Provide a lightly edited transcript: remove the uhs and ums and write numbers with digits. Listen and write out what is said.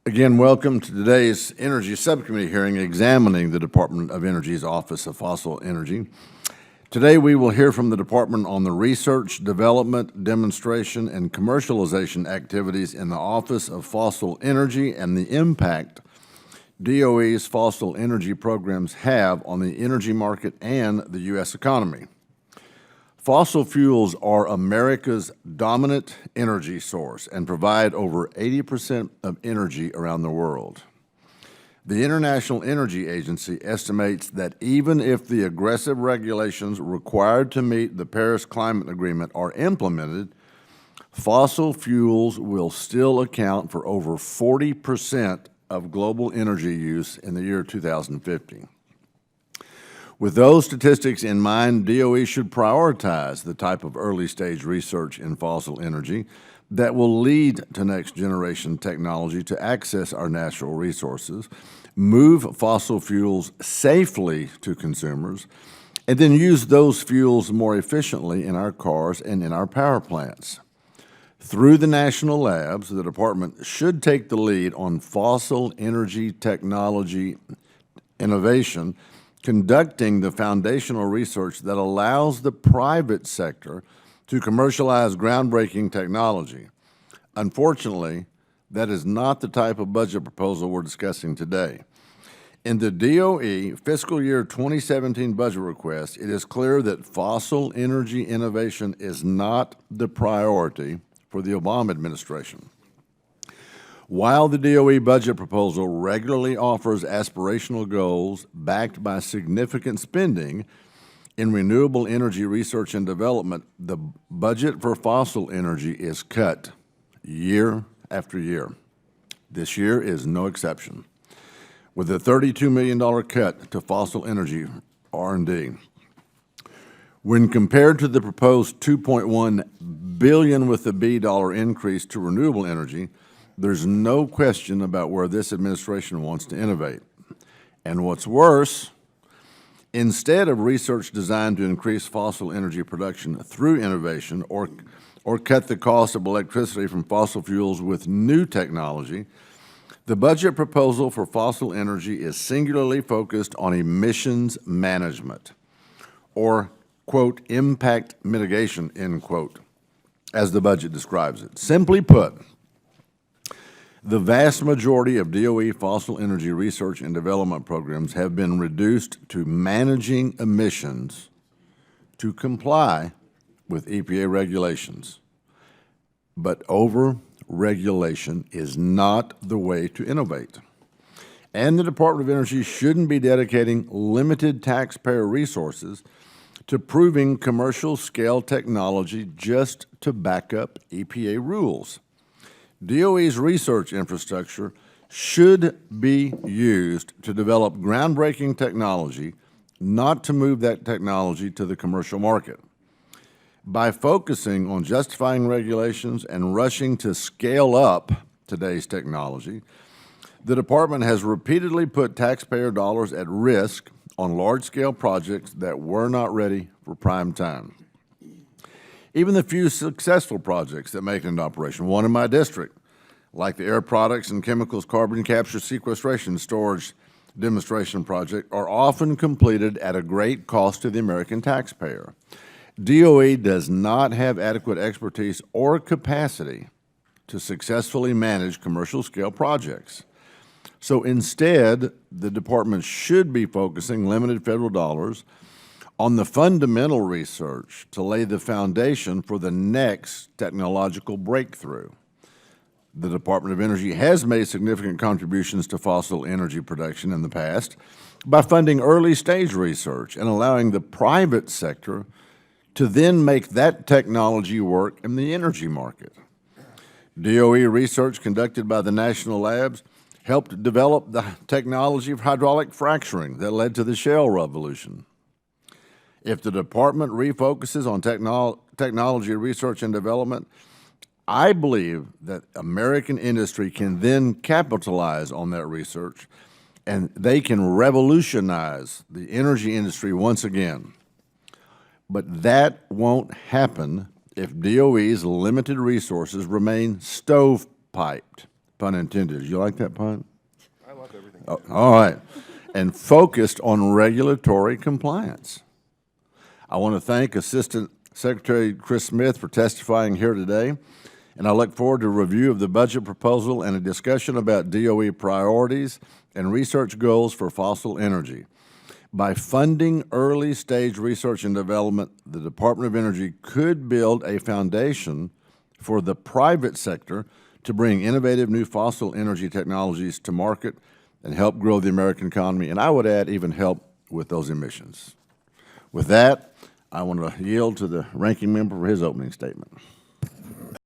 Again, welcome to today's Energy Subcommittee hearing examining the Department of Energy's Office of Fossil Energy. Today, we will hear from the Department on the research, development, demonstration, and commercialization activities in the Office of Fossil Energy and the impact DOE's fossil energy programs have on the energy market and the U.S. economy. Fossil fuels are America's dominant energy source and provide over 80% of energy around the world. The International Energy Agency estimates that even if the aggressive regulations required to meet the Paris Climate Agreement are implemented, fossil fuels will still account for over 40% of global energy use in the year 2050. With those statistics in mind, DOE should prioritize the type of early-stage research in fossil energy that will lead to next-generation technology to access our natural resources, move fossil fuels safely to consumers, and then use those fuels more efficiently in our cars and in our power plants. Through the national labs, the Department should take the lead on fossil energy technology innovation, conducting the foundational research that allows the private sector to commercialize groundbreaking technology. Unfortunately, that is not the type of budget proposal we're discussing today. In the DOE fiscal year 2017 budget request, it is clear that fossil energy innovation is not the priority for the Obama administration. While the DOE budget proposal regularly offers aspirational goals backed by significant spending in renewable energy research and development, the budget for fossil energy is cut year after year. This year is no exception, with a $32 million cut to fossil energy R&D. When compared to the proposed $2.1 billion with the B dollar increase to renewable energy, there's no question about where this administration wants to innovate. And what's worse, instead of research designed to increase fossil energy production through innovation or cut the cost of electricity from fossil fuels with new technology, the budget proposal for fossil energy is singularly focused on emissions management, or, quote, impact mitigation, end quote, as the budget describes it. Simply put, the vast majority of DOE fossil energy research and development programs have been reduced to managing emissions to comply with EPA regulations. But over-regulation is not the way to innovate. And the Department of Energy shouldn't be dedicating limited taxpayer resources to proving commercial-scale technology just to back up EPA rules. DOE's research infrastructure should be used to develop groundbreaking technology, not to move that technology to the commercial market. By focusing on justifying regulations and rushing to scale up today's technology, the Department has repeatedly put taxpayer dollars at risk on large-scale projects that were not ready for prime time. Even the few successful projects that make it into operation, one in my district, like the Air Products and Chemicals Carbon Capture Sequestration Storage Demonstration Project, are often completed at a great cost to the American taxpayer. DOE does not have adequate expertise or capacity to successfully manage commercial-scale projects. So instead, the Department should be focusing limited federal dollars on the fundamental research to lay the foundation for the next technological breakthrough. The Department of Energy has made significant contributions to fossil energy production in the past by funding early-stage research and allowing the private sector to then make that technology work in the energy market. DOE research conducted by the national labs helped develop the technology of hydraulic fracturing that led to the shale revolution. If the department refocuses on technology research and development, I believe that American industry can then capitalize on that research and they can revolutionize the energy industry once again. But that won't happen if DOE's limited resources remain stovepiped Pun intended. Did you like that pun? I love everything. Oh, all right. And focused on regulatory compliance. I want to thank Assistant Secretary Chris Smith for testifying here today, and I look forward to a review of the budget proposal and a discussion about DOE priorities and research goals for fossil energy. By funding early-stage research and development, the Department of Energy could build a foundation for the private sector to bring innovative new fossil energy technologies to market and help grow the American economy, and I would add even help with those emissions. With that, I want to yield to the ranking member for his opening statement.